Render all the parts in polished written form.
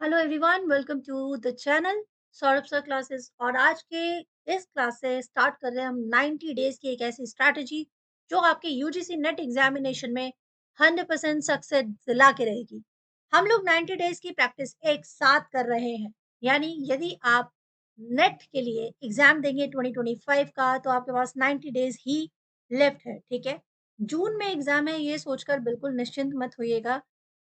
Hello everyone, welcome to the channel Saurabh sir classes. और आज के इस क्लास से स्टार्ट कर रहे हैं हम 90 डेज की एक ऐसी स्ट्रैटेजी जो आपके यूजीसी नेट एग्जामिनेशन में 100% सक्सेस दिला के रहेगी। हम लोग 90 डेज की प्रैक्टिस एक साथ कर रहे हैं, यानी यदि आप नेट के लिए एग्जाम देंगे 2025 का तो आपके पास 90 डेज ही लेफ्ट है। ठीक है, जून में एग्जाम है, ये सोचकर बिल्कुल निश्चिंत मत होइएगा।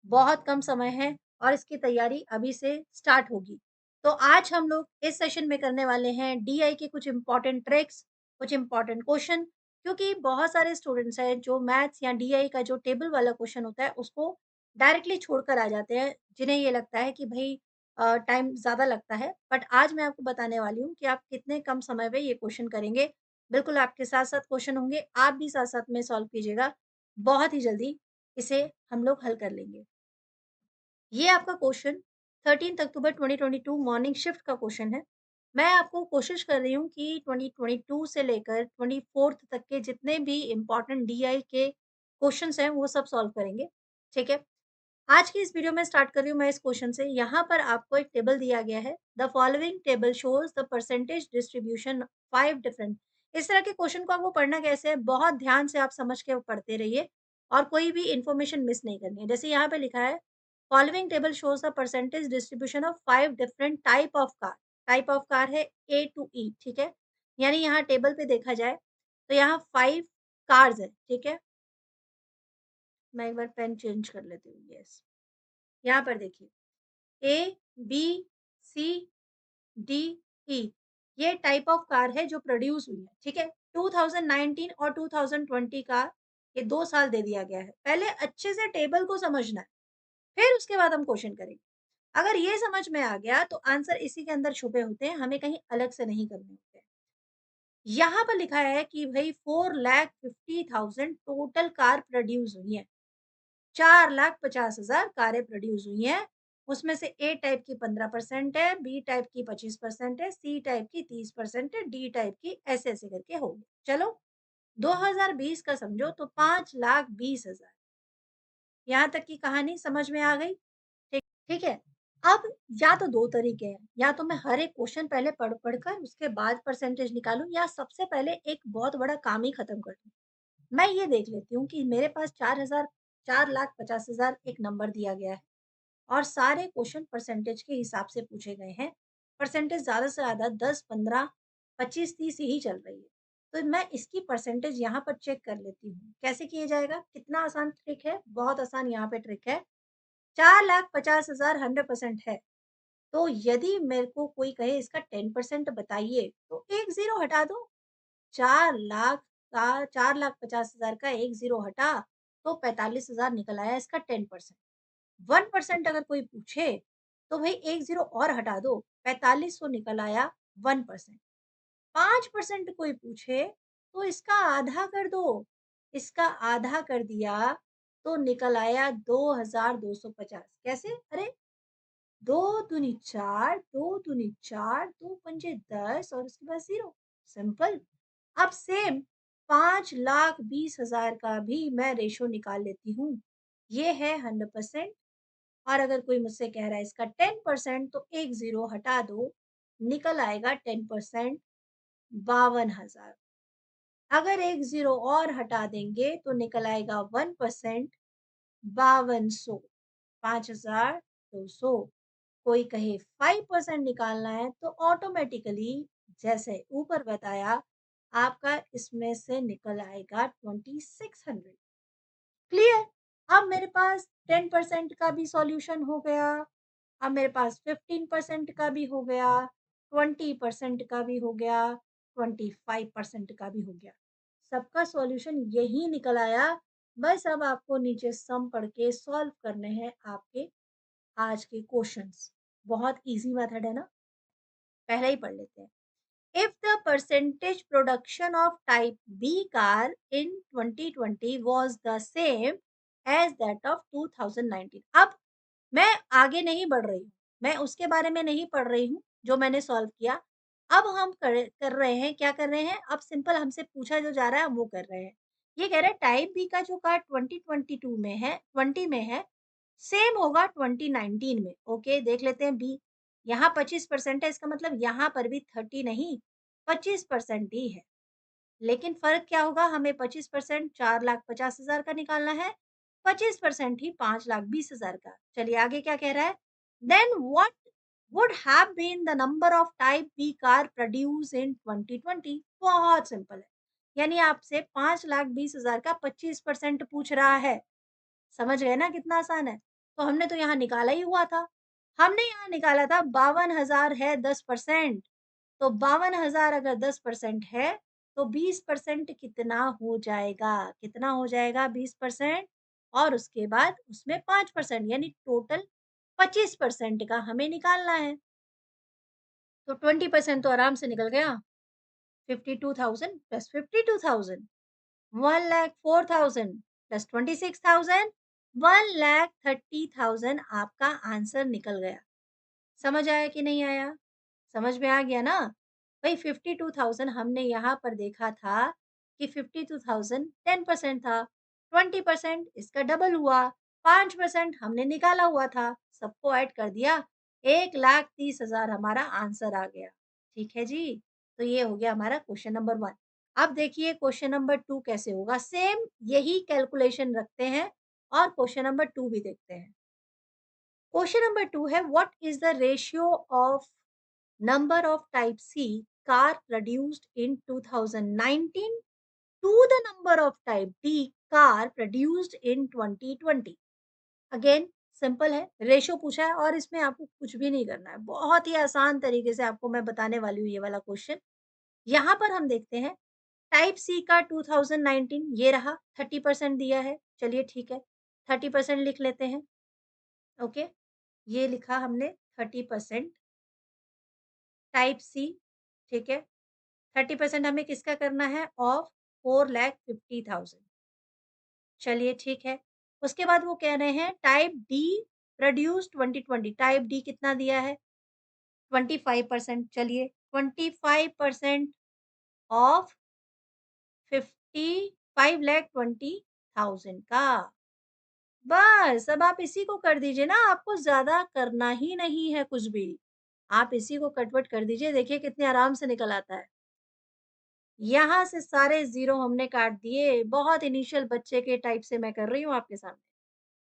बहुत कम समय है और इसकी तैयारी अभी से स्टार्ट होगी। तो आज हम लोग इस सेशन में करने वाले हैं डीआई के कुछ इंपॉर्टेंट ट्रिक्स, कुछ इंपॉर्टेंट क्वेश्चन, क्योंकि बहुत सारे स्टूडेंट्स हैं जो मैथ्स या डीआई का जो टेबल वाला क्वेश्चन होता है उसको डायरेक्टली छोड़कर आ जाते हैं, जिन्हें ये लगता है कि भाई टाइम ज़्यादा लगता है। बट आज मैं आपको बताने वाली हूँ कि आप कितने कम समय में ये क्वेश्चन करेंगे। बिल्कुल आपके साथ साथ क्वेश्चन होंगे, आप भी साथ साथ में सॉल्व कीजिएगा। बहुत ही जल्दी इसे हम लोग हल कर लेंगे। ये आपका क्वेश्चन 13 अक्टूबर 2022 मॉर्निंग शिफ्ट का क्वेश्चन है। मैं आपको कोशिश कर रही हूँ कि 2022 से लेकर 24th तक के जितने भी इम्पोर्टेंट डीआई के क्वेश्चंस हैं वो सब सॉल्व करेंगे। ठीक है, आज की इस वीडियो में स्टार्ट कर रही हूँ मैं इस क्वेश्चन से। यहाँ पर आपको एक टेबल दिया गया है, the following table shows the percentage distribution 5 different. इस तरह के क्वेश्चन को आपको पढ़ना कैसे है, बहुत ध्यान से आप समझ के पढ़ते रहिए और कोई भी इंफॉर्मेशन मिस नहीं करनी है। जैसे यहाँ पे लिखा है, following table shows the percentage distribution of 5 different type of car. Type of car है ए टू ई। ठीक है, यानी यहाँ टेबल पे देखा जाए तो यहाँ 5 कार्स है। ठीक है, मैं एक बार पेन चेंज कर लेती हूँ। यस, यहाँ पर देखिए, ए, बी, सी, डी, ई, ये टाइप ऑफ कार है जो प्रोड्यूस हुई है। ठीक है, 2019 और 2020 का ये 2 साल दे दिया गया है। पहले अच्छे से टेबल को समझना है, फिर उसके बाद हम क्वेश्चन करेंगे। अगर ये समझ में आ गया तो आंसर इसी के अंदर छुपे होते हैं, हमें कहीं अलग से नहीं करने होते हैं। यहाँ पर लिखा है कि भई 4,50,000 टोटल कार प्रोड्यूस हुई है। 4,50,000 कारें प्रोड्यूस हुई हैं। उसमें से ए टाइप की 15% है, बी टाइप की 25% है, सी टाइप की 30% है, डी टाइप की ऐसे-ऐसे करके हो गई। चलो 2020 का समझो तो 5,20,000। यहाँ तक की कहानी समझ में आ गई? ठीक है। अब या तो 2 तरीके हैं, या तो मैं हर एक क्वेश्चन पहले पढ़-पढ़ कर उसके बाद परसेंटेज निकालूँ, या सबसे पहले एक बहुत बड़ा काम ही खत्म कर दूँ। मैं ये देख लेती हूँ कि मेरे पास 4,50,000 एक नंबर दिया गया है और सारे क्वेश्चन परसेंटेज के हिसाब से पूछे गए हैं। परसेंटेज ज़्यादा से ज़्यादा 10, 15, 25, 30 ही चल रही है। तो मैं इसकी परसेंटेज यहाँ पर चेक कर लेती हूँ। कैसे किया जाएगा? कितना आसान ट्रिक है, बहुत आसान यहाँ पे ट्रिक है। 4,50,000 100% है। तो यदि मेरे को कोई कहे इसका 10% बताइए, तो 1 ज़ीरो हटा दो। 4 लाख का 4,50,000 का 1 ज़ीरो हटा, तो 45,000 निकल आया इसका 10%। 1% अगर कोई पूछे, तो भई 1 ज़ीरो और हटा दो, 4500 निकल आया 1%। 5% कोई पूछे, तो इसका आधा कर दो। इसका आधा कर दिया, तो निकल आया 2,250। कैसे? अरे 2 दूनी 4, 2 दूनी 4, 2 पंजे 10 और उसके बाद ज़ीरो। सिंपल। अब सेम 5,20,000 का भी मैं रेशो निकाल लेती हूँ। ये है 100%। और अगर कोई मुझसे कह रहा है इसका 10% तो 1 ज़ीरो हटा दो, निकल आएगा 10% 52,000। अगर 1 ज़ीरो और हटा देंगे तो निकल आएगा 1% 5200, 5,200। कोई कहे 5% निकालना है तो ऑटोमेटिकली जैसे ऊपर बताया आपका इसमें से निकल आएगा 2600। क्लियर? अब मेरे पास 10% का भी सॉल्यूशन हो गया। अब मेरे पास 15% का भी हो गया, 20% का भी हो गया, 25% का भी हो गया। सबका सॉल्यूशन यही निकल आया। बस अब आपको नीचे सम पढ़ के सॉल्व करने हैं आपके आज के क्वेश्चंस। बहुत ईज़ी मेथड है ना? पहले ही पढ़ लेते हैं। If the percentage production of type B car in 2020 was the same as that of 2019। अब मैं आगे नहीं बढ़ रही हूँ, मैं उसके बारे में नहीं पढ़ रही हूँ जो मैंने सॉल्व किया। अब हम कर रहे हैं, क्या कर रहे हैं? अब सिंपल हमसे पूछा जो जा रहा है हम वो कर रहे हैं। ये कह रहा है टाइप बी का जो कार 2022 में है, 20 में है, सेम होगा 2019 में। ओके, देख लेते हैं बी। यहाँ 25% है, इसका मतलब यहाँ पर भी 30 नहीं 25% ही है। लेकिन फ़र्क क्या होगा, हमें 25% 4,50,000 का निकालना है, 25% ही 5,20,000 का। चलिए आगे क्या कह रहा है? Then what would have been the number of type B car produce in 2020? बहुत सिंपल है। यानी आपसे 5,20,000 का 25% पूछ रहा है। समझ गए ना कितना आसान है? तो हमने तो यहाँ निकाला ही हुआ था। हमने यहाँ निकाला था 52,000 है 10%। तो 52,000 अगर 10% है, तो 20% कितना हो जाएगा? कितना हो जाएगा 20%? और उसके बाद उसमें 5% यानी टोटल 25% का हमें निकालना है। तो 20% तो आराम से निकल गया। 52,000 प्लस 52,000 1,04,000 प्लस 26,000 1,30,000 आपका आंसर निकल गया। समझ आया कि नहीं आया? समझ में आ गया ना? भई 52,000 हमने यहाँ पर देखा था कि 52,000 10% था, 20% इसका डबल हुआ, 5% हमने निकाला हुआ था, सबको ऐड कर दिया, 1,30,000 हमारा आंसर आ गया। ठीक है जी? तो ये हो गया हमारा क्वेश्चन नंबर 1। अब देखिए क्वेश्चन नंबर 2 कैसे होगा? सेम यही कैलकुलेशन रखते हैं और क्वेश्चन नंबर 2 भी देखते हैं। क्वेश्चन नंबर 2 है what is the ratio of number of type C car produced in 2019 to the number of type D car produced in 2020। Again simple है, रेशो पूछा है और इसमें आपको कुछ भी नहीं करना है। बहुत ही आसान तरीके से आपको मैं बताने वाली हूँ ये वाला क्वेश्चन। यहाँ पर हम देखते हैं टाइप सी का 2019 ये रहा 30% दिया है। चलिए ठीक है, 30% लिख लेते हैं। ओके, ये लिखा हमने 30% टाइप सी। ठीक है, 30% हमें किसका करना है? ऑफ 4,50,000। चलिए ठीक है। उसके बाद वो कह रहे हैं type D produce 2020। Type D कितना दिया है? 25%। चलिए 25% ऑफ 55,20,000 का। बस अब आप इसी को कर दीजिए ना, आपको ज़्यादा करना ही नहीं है कुछ भी। आप इसी को कट-वट कर दीजिए, देखिए कितने आराम से निकल आता है। यहाँ से सारे ज़ीरो हमने काट दिए, बहुत इनिशियल बच्चे के टाइप से मैं कर रही हूँ आपके सामने।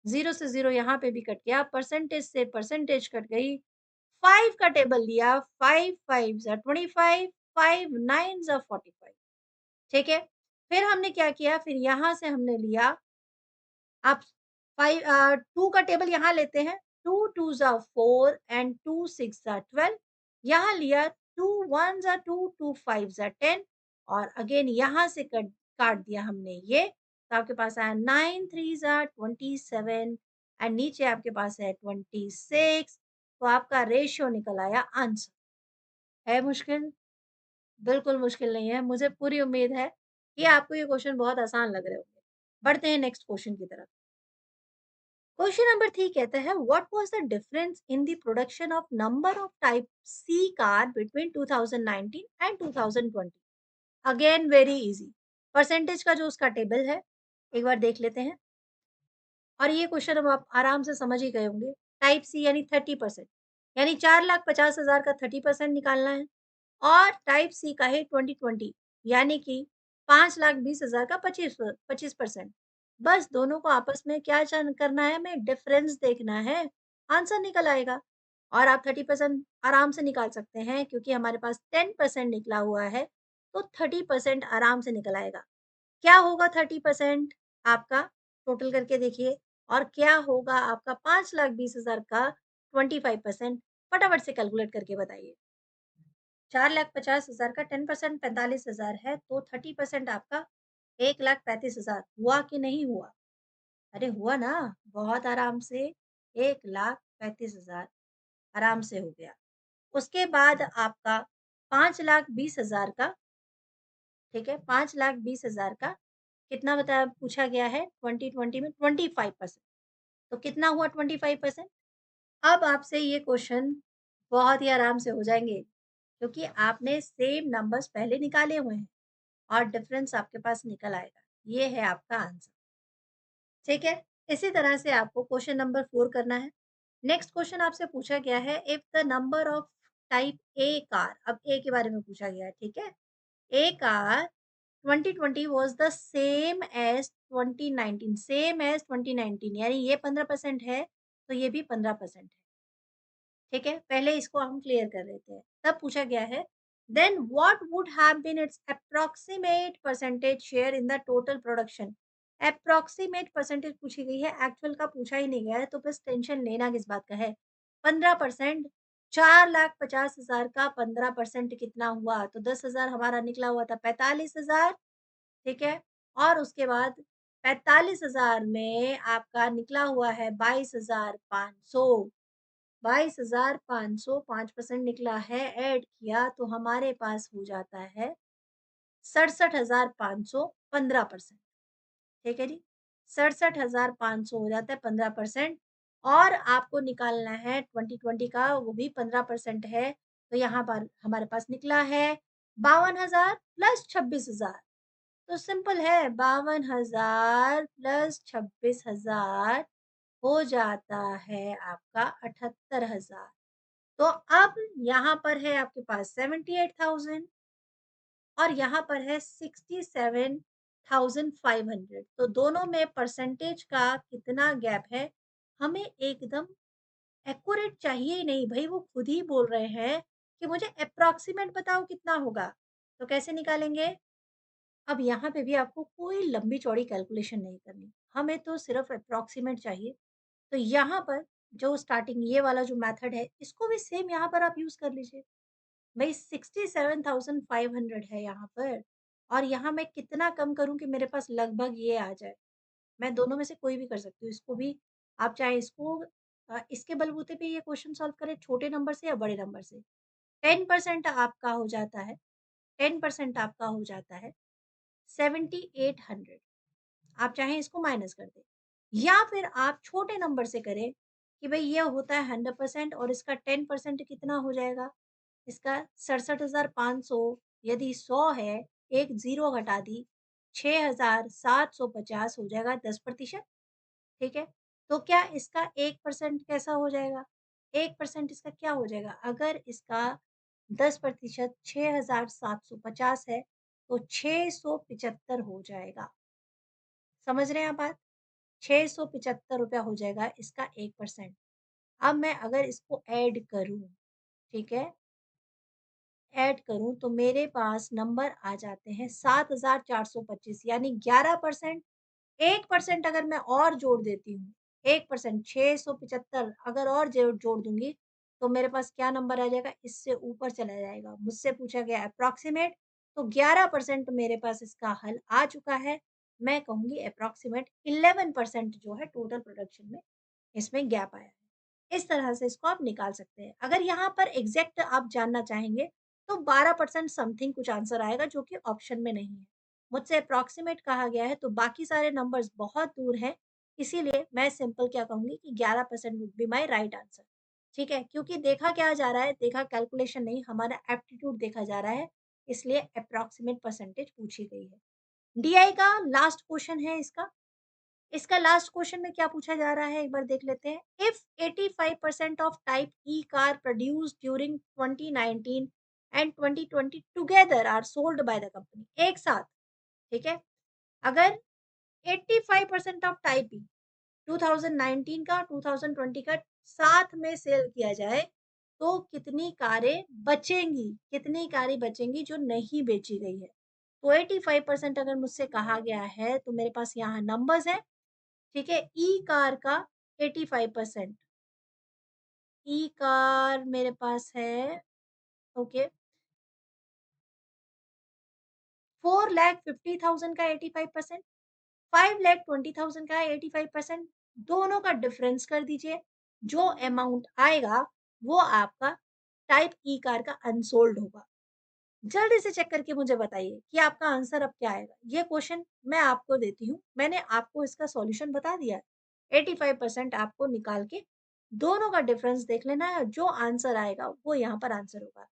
ज़ीरो से ज़ीरो यहाँ पे भी कट गया, परसेंटेज से परसेंटेज कट गई। 5 का टेबल लिया, 5 5 ज़ा 25, 5 9 ज़ा 45। ठीक है? फिर हमने क्या किया, फिर यहाँ से हमने लिया आप 2 का टेबल यहाँ लेते हैं, 2 2 ज़ा 4 एंड 2 6 ज़ा 12। यहाँ लिया 2 1 ज़ा 2, 2 5 ज़ा 10 और अगेन यहाँ से कट काट दिया हमने ये, तो आपके पास आया 9 3 ज़ा 27 एंड नीचे आपके पास है 26। तो आपका रेशियो निकल आया आंसर। है मुश्किल? बिल्कुल मुश्किल नहीं है। मुझे पूरी उम्मीद है कि आपको ये क्वेश्चन बहुत आसान लग रहे होंगे। बढ़ते हैं नेक्स्ट क्वेश्चन की तरफ। क्वेश्चन नंबर 3 कहता है what was the difference in the production of number of type C car between 2019 and 2020? Again very easy. Percentage का जो उसका टेबल है, एक बार देख लेते हैं। और ये क्वेश्चन अब आप आराम से समझ ही गए होंगे। टाइप सी यानी 30%, यानी 4,50,000 का 30% निकालना है और टाइप सी का है 2020 यानी कि 5,20,000 का 25%। बस दोनों को आपस में क्या करना है, हमें डिफरेंस देखना है, आंसर निकल आएगा। और आप 30% आराम से निकाल सकते हैं क्योंकि हमारे पास 10% निकला हुआ है, तो 30% आराम से निकल आएगा। क्या होगा 30% आपका? टोटल करके देखिए। और क्या होगा आपका 5,20,000 का 25%? फटाफट से कैलकुलेट करके बताइए। 4,50,000 का 10% 45,000 है, तो 30% आपका 1,35,000 हुआ कि नहीं हुआ? अरे हुआ ना, बहुत आराम से 1,35,000 आराम से हो गया। उसके बाद आपका 5,20,000 का, ठीक है, 5,20,000 का कितना बताया पूछा गया है 2020 में 25%। तो कितना हुआ 25%? अब आपसे ये क्वेश्चन बहुत ही आराम से हो जाएँगे क्योंकि आपने सेम नंबर्स पहले निकाले हुए हैं और डिफरेंस आपके पास निकल आएगा। ये है आपका आंसर। ठीक है? इसी तरह से आपको क्वेश्चन नंबर 4 करना है। नेक्स्ट क्वेश्चन आपसे पूछा गया है if the number of type A car, अब ए के बारे में पूछा गया है, ठीक है? A car 2020 was the same as 2019, same as 2019 यानी ये 15% है, तो ये भी 15% है। ठीक है? पहले इसको हम क्लियर कर लेते हैं। तब पूछा गया है, then what would have been its approximate percentage share in the total production? Approximate percentage पूछी गई है, एक्चुअल का पूछा ही नहीं गया है, तो बस टेंशन लेना किस बात का है? 15%, 4,50,000 का 15% कितना हुआ? तो 10,000 हमारा निकला हुआ था 45,000, ठीक है? और उसके बाद 45,000 में आपका निकला हुआ है 22,500, 22,500 5% निकला है, ऐड किया तो हमारे पास हो जाता है 67,500 15%, ठीक है जी? 67,500 हो जाता है 15%, और आपको निकालना है 2020 का, वो भी 15% है, तो यहाँ पर हमारे पास निकला है 52,000 प्लस 26,000। तो सिंपल है, 52,000 प्लस 26,000 हो जाता है आपका 78,000। तो अब यहाँ पर है आपके पास 78,000 और यहाँ पर है 67,500, तो दोनों में परसेंटेज का कितना गैप है, हमें एकदम एक्यूरेट चाहिए ही नहीं भई, वो खुद ही बोल रहे हैं कि मुझे एप्रोक्सिमेट बताओ कितना होगा, तो कैसे निकालेंगे? अब यहाँ पे भी आपको कोई लंबी-चौड़ी कैलकुलेशन नहीं करनी, हमें तो सिर्फ़ एप्रोक्सिमेट चाहिए। तो यहाँ पर जो स्टार्टिंग ये वाला जो मेथड है, इसको भी सेम यहाँ पर आप यूज़ कर लीजिए। भई 67,500 है यहाँ पर, और यहाँ मैं कितना कम करूँ कि मेरे पास लगभग ये आ जाए। मैं दोनों में से कोई भी कर सकती हूँ। इसको भी आप चाहे इसको इसके बलबूते पे ये क्वेश्चन सॉल्व करें छोटे नंबर से या बड़े नंबर से। 10% आपका हो जाता है, 10% आपका हो जाता है 7800, आप चाहें इसको माइनस कर दें। या फिर आप छोटे नंबर से करें कि भई ये होता है 100% और इसका 10% कितना हो जाएगा? इसका 67,500 यदि 100 है, एक ज़ीरो घटा दी, 6,750 हो जाएगा 10%, ठीक है? तो क्या इसका 1% कैसा हो जाएगा? 1% इसका क्या हो जाएगा? अगर इसका 10% 6,750 है, तो 675 हो जाएगा। समझ रहे हैं आप बात? ₹675 हो जाएगा इसका 1%। अब मैं अगर इसको ऐड करूँ, ठीक है? ऐड करूँ तो मेरे पास नंबर आ जाते हैं 7,425 यानी 11%। 1% अगर मैं और जोड़ देती हूँ, 1% 675 अगर और जोड़ दूँगी, तो मेरे पास क्या नंबर आ जाएगा, इससे ऊपर चला जाएगा। मुझसे पूछा गया अप्रॉक्सिमेट, तो 11% मेरे पास इसका हल आ चुका है। मैं कहूँगी अप्रॉक्सिमेट 11% जो है टोटल प्रोडक्शन में इसमें गैप आया है। इस तरह से इसको आप निकाल सकते हैं। अगर यहाँ पर एग्ज़ैक्ट आप जानना चाहेंगे, तो 12% समथिंग कुछ आंसर आएगा जो कि ऑप्शन में नहीं है। मुझसे अप्रॉक्सिमेट कहा गया है, तो बाकी सारे नंबर्स बहुत दूर हैं, इसीलिए मैं सिंपल क्या कहूँगी कि 11% would be my right answer. ठीक है? क्योंकि देखा क्या जा रहा है, देखा कैलकुलेशन नहीं, हमारा एप्टीट्यूड देखा जा रहा है, इसलिए अप्रॉक्सिमेट परसेंटेज पूछी गई है। डीआई का लास्ट क्वेश्चन है इसका। इसका लास्ट क्वेश्चन में क्या पूछा जा रहा है, एक बार देख लेते हैं। If 85% of type E car produced during 2019 and 2020 together are sold by the company, एक साथ, ठीक है? अगर 85% ऑफ टाइप ई 2019 का 2020 का साथ में सेल किया जाए, तो कितनी कारें बचेंगी, कितनी कारें बचेंगी जो नहीं बेची गई है? तो 85% अगर मुझसे कहा गया है, तो मेरे पास यहाँ नंबर्स हैं, ठीक है? ई कार का 85%, ई कार मेरे पास है, ओके, 4,50,000 का 85%, 5,20,000 का 85%, दोनों का डिफरेंस कर दीजिए। जो अमाउंट आएगा, वो आपका टाइप ई कार का अनसोल्ड होगा। जल्दी से चेक करके मुझे बताइए कि आपका आंसर अब क्या आएगा? ये क्वेश्चन मैं आपको देती हूँ, मैंने आपको इसका सॉल्यूशन बता दिया है। 85% आपको निकाल के दोनों का डिफरेंस देख लेना है, जो आंसर आएगा वो यहाँ पर आंसर होगा।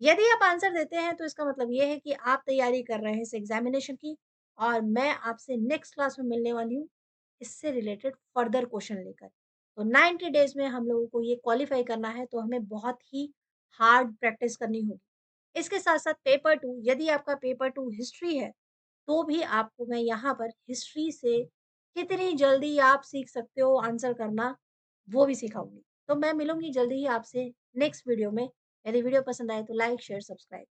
यदि आप आंसर देते हैं तो इसका मतलब ये है कि आप तैयारी कर रहे हैं इस एग्ज़ामिनेशन की, और मैं आपसे नेक्स्ट क्लास में मिलने वाली हूँ। इससे रिलेटेड फर्दर क्वेश्चन लेकर। तो 90 डेज़ में हम लोगों को ये क्वालीफाई करना है, तो हमें बहुत ही हार्ड प्रैक्टिस करनी होगी। इसके साथ-साथ पेपर 2, यदि आपका पेपर 2 हिस्ट्री है, तो भी आपको मैं यहाँ पर हिस्ट्री से कितनी जल्दी आप सीख सकते हो आंसर करना, वो भी सिखाऊँगी। तो मैं मिलूँगी जल्दी ही आपसे नेक्स्ट वीडियो में। यदि वीडियो पसंद आए तो लाइक, शेयर, सब्सक्राइब।